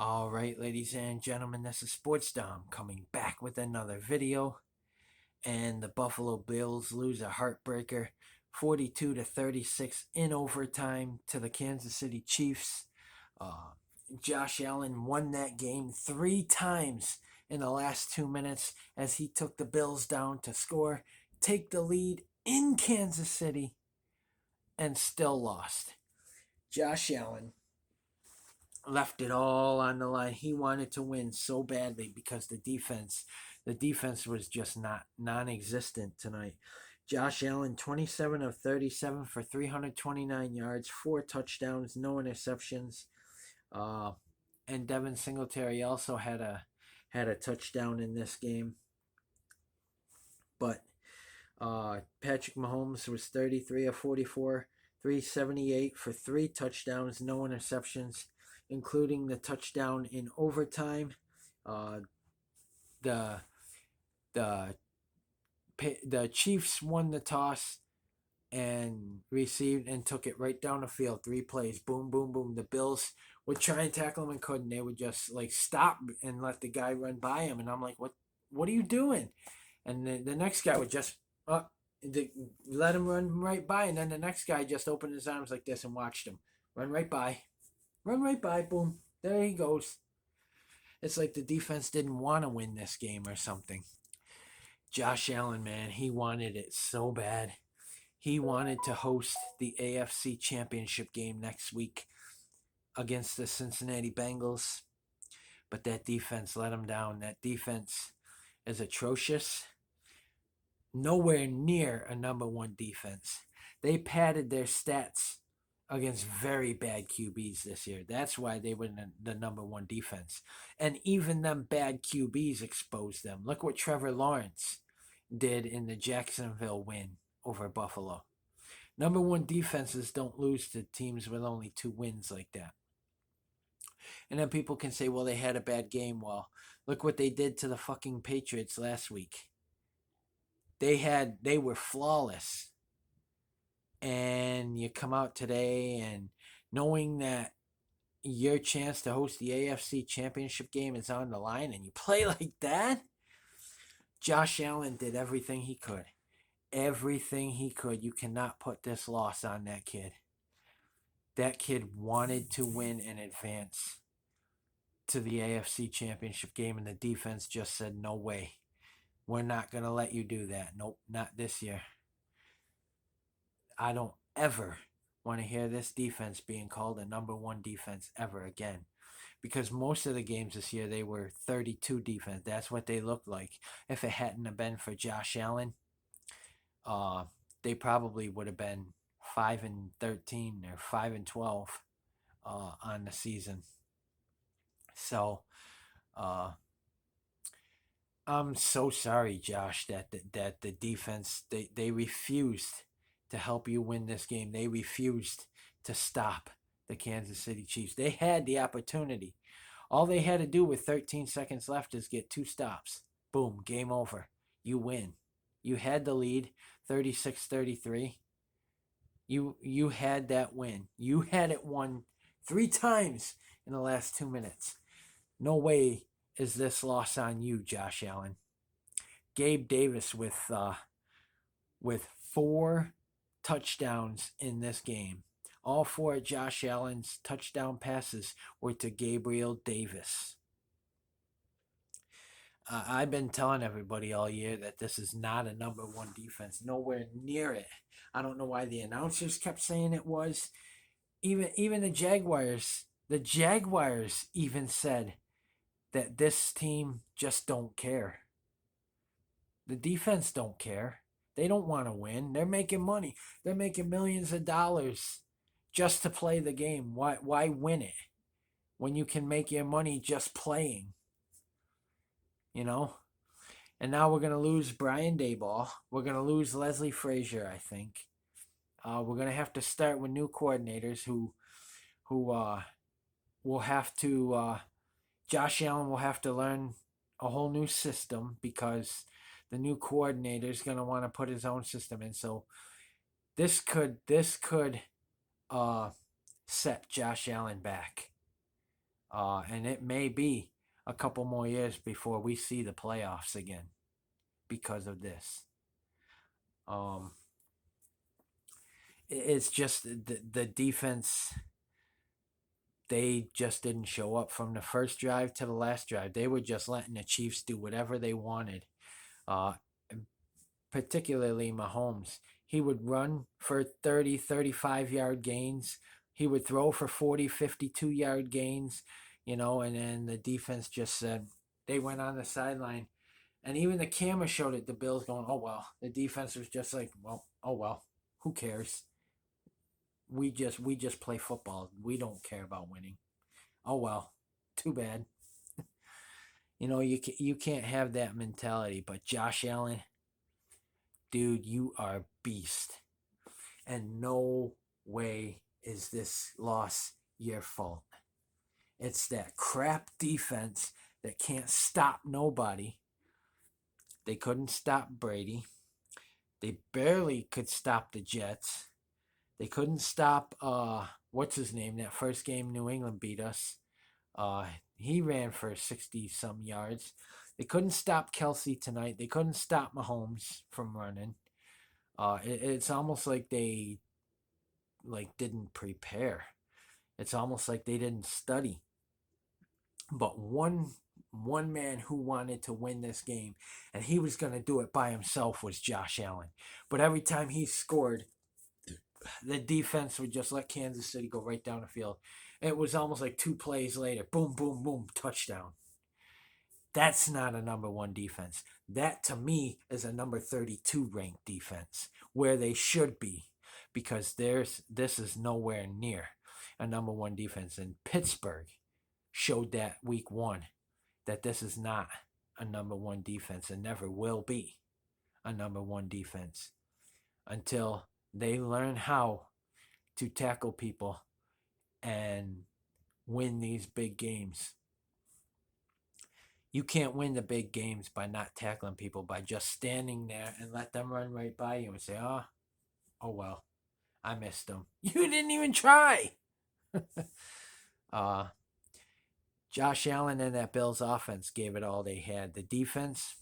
All right, ladies and gentlemen, this is Sports Dom coming back with another video. And the Buffalo Bills lose a heartbreaker 42 to 36 in overtime to the Kansas City Chiefs. Uh, Josh Allen won that game 3 times in the last 2 minutes as he took the Bills down to score, take the lead in Kansas City, and still lost. Josh Allen left it all on the line. He wanted to win so badly because the defense was just not non-existent tonight. Josh Allen, 27 of 37 for 329 yards, 4 touchdowns, no interceptions. Uh, and Devin Singletary also had a touchdown in this game. But Patrick Mahomes was 33 of 44, 378 for 3 touchdowns, no interceptions, including the touchdown in overtime. Uh, the the the Chiefs won the toss and received and took it right down the field. 3 plays, boom, boom, boom. The Bills would try and tackle him and couldn't. They would just like stop and let the guy run by him. And I'm like, what are you doing? And the next guy would just let him run right by, and then the next guy just opened his arms like this and watched him run right by, boom, there he goes. It's like the defense didn't want to win this game or something. Josh Allen, man, he wanted it so bad. He wanted to host the AFC Championship game next week against the Cincinnati Bengals, but that defense let him down. That defense is atrocious. Nowhere near a number one defense. They padded their stats against very bad QBs this year. That's why they were the number one defense. And even them bad QBs exposed them. Look what Trevor Lawrence did in the Jacksonville win over Buffalo. Number one defenses don't lose to teams with only 2 wins like that. And then people can say, well, they had a bad game. Well, look what they did to the fucking Patriots last week. They were flawless. And you come out today and knowing that your chance to host the AFC Championship game is on the line and you play like that, Josh Allen did everything he could. Everything he could. You cannot put this loss on that kid. That kid wanted to win and advance to the AFC Championship game, and the defense just said, no way. We're not going to let you do that. Nope, not this year. I don't ever want to hear this defense being called a number one defense ever again. Because most of the games this year, they were 32 defense. That's what they looked like. If it hadn't have been for Josh Allen, they probably would have been 5-13 or 5-12 on the season. So, I'm so sorry, Josh, that the defense they refused to help you win this game. They refused to stop the Kansas City Chiefs. They had the opportunity. All they had to do with 13 seconds left is get 2 stops. Boom, game over. You win. You had the lead, 36-33. You had that win. You had it won 3 times in the last 2 minutes. No way is this loss on you, Josh Allen. Gabe Davis with 4 touchdowns in this game. All 4 of Josh Allen's touchdown passes were to Gabriel Davis. I've been telling everybody all year that this is not a number one defense. Nowhere near it. I don't know why the announcers kept saying it was. Even the Jaguars even said that this team just don't care. The defense don't care. They don't want to win. They're making money. They're making millions of dollars just to play the game. Why win it when you can make your money just playing? You know? And now we're going to lose Brian Daboll. We're going to lose Leslie Frazier, I think. We're going to have to start with new coordinators who will have to... Josh Allen will have to learn a whole new system because the new coordinator is going to want to put his own system in. So this could set Josh Allen back. And it may be a couple more years before we see the playoffs again because of this. Um, it's just the defense. They just didn't show up from the first drive to the last drive. They were just letting the Chiefs do whatever they wanted. Uh, Particularly Mahomes. He would run for 30, 35-yard gains. He would throw for 40, 52-yard gains, and then the defense just said, they went on the sideline. And even the camera showed it, the Bills going, oh, well. The defense was just like, well, oh, well. Who cares? We just play football. We don't care about winning. Oh, well. Too bad. You can't have that mentality. But Josh Allen, dude, you are a beast. And no way is this loss your fault. It's that crap defense that can't stop nobody. They couldn't stop Brady. They barely could stop the Jets. They couldn't stop what's his name? That first game New England beat us. He ran for 60 some yards. They couldn't stop Kelsey tonight. They couldn't stop Mahomes from running. It's almost like they didn't prepare. It's almost like they didn't study. But one man who wanted to win this game, and he was going to do it by himself, was Josh Allen. But every time he scored, the defense would just let Kansas City go right down the field. It was almost like 2 plays later, boom, boom, boom, touchdown. That's not a number 1 defense. That, to me, is a number 32 ranked defense, where they should be, because this is nowhere near a number 1 defense. And Pittsburgh showed that week 1 that this is not a number 1 defense and never will be a number 1 defense until they learn how to tackle people and win these big games. You can't win the big games by not tackling people, by just standing there and let them run right by you and say, oh well, I missed them. You didn't even try. Josh Allen and that Bills offense gave it all they had. The defense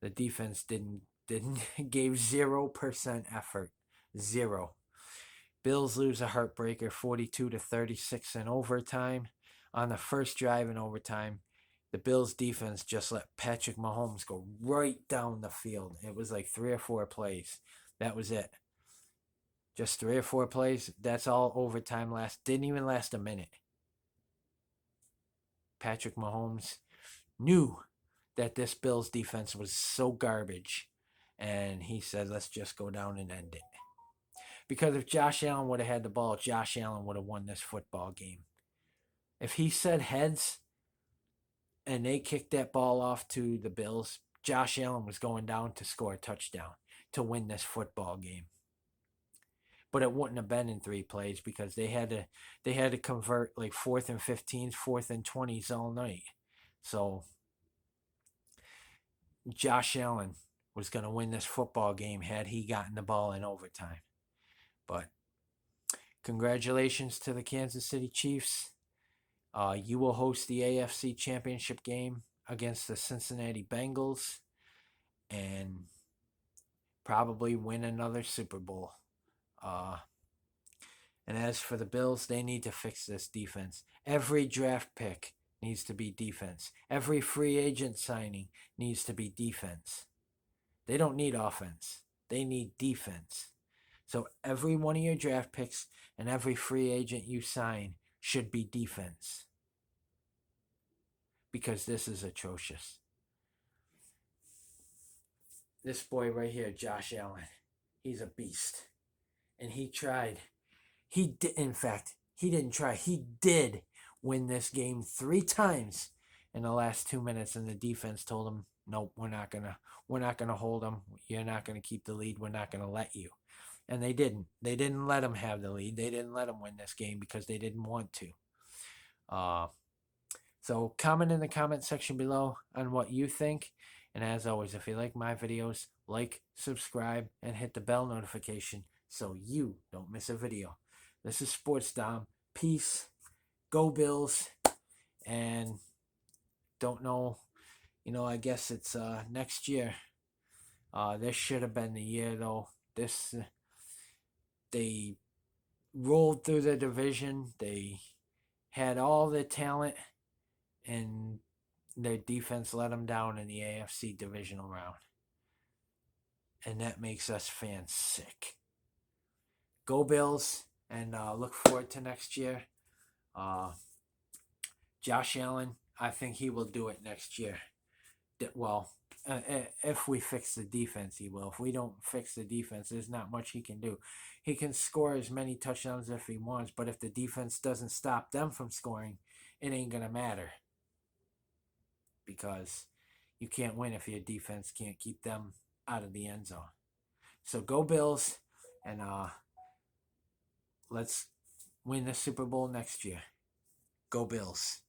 didn't gave 0% effort. 0. Bills lose a heartbreaker 42-36 in overtime. On the first drive in overtime, the Bills defense just let Patrick Mahomes go right down the field. It was like 3 or 4 plays. That was it. Just 3 or 4 plays. That's all overtime didn't even last a minute. Patrick Mahomes knew that this Bills defense was so garbage, and he said, let's just go down and end it. Because if Josh Allen would have had the ball, Josh Allen would have won this football game. If he said heads and they kicked that ball off to the Bills, Josh Allen was going down to score a touchdown to win this football game. But it wouldn't have been in 3 plays because they had to convert like 4th and 15s, 4th and 20s all night. So Josh Allen was going to win this football game had he gotten the ball in overtime. But congratulations to the Kansas City Chiefs. You will host the AFC Championship game against the Cincinnati Bengals and probably win another Super Bowl. And as for the Bills, they need to fix this defense. Every draft pick needs to be defense. Every free agent signing needs to be defense. They don't need offense. They need defense. So every one of your draft picks and every free agent you sign should be defense. Because this is atrocious. This boy right here, Josh Allen, he's a beast. And he tried. He did, in fact, he didn't try. He did win this game 3 times in the last 2 minutes, and the defense told him, nope, we're not gonna hold him. You're not gonna keep the lead. We're not gonna let you. And they didn't. They didn't let him have the lead. They didn't let him win this game because they didn't want to. So comment in the comment section below on what you think. And as always, if you like my videos, like, subscribe, and hit the bell notification so you don't miss a video. This is Sports Dom. Peace. Go Bills. and don't know. I guess it's next year. This should have been the year though. This They rolled through the division. They had all the talent, and their defense let them down in the AFC divisional round, and that makes us fans sick. Go Bills, and look forward to next year. Uh, Josh Allen, I think he will do it next year. Well, if we fix the defense, he will. If we don't fix the defense, there's not much he can do. He can score as many touchdowns if he wants, but if the defense doesn't stop them from scoring, it ain't going to matter, because you can't win if your defense can't keep them out of the end zone. So go Bills, and let's win the Super Bowl next year. Go Bills.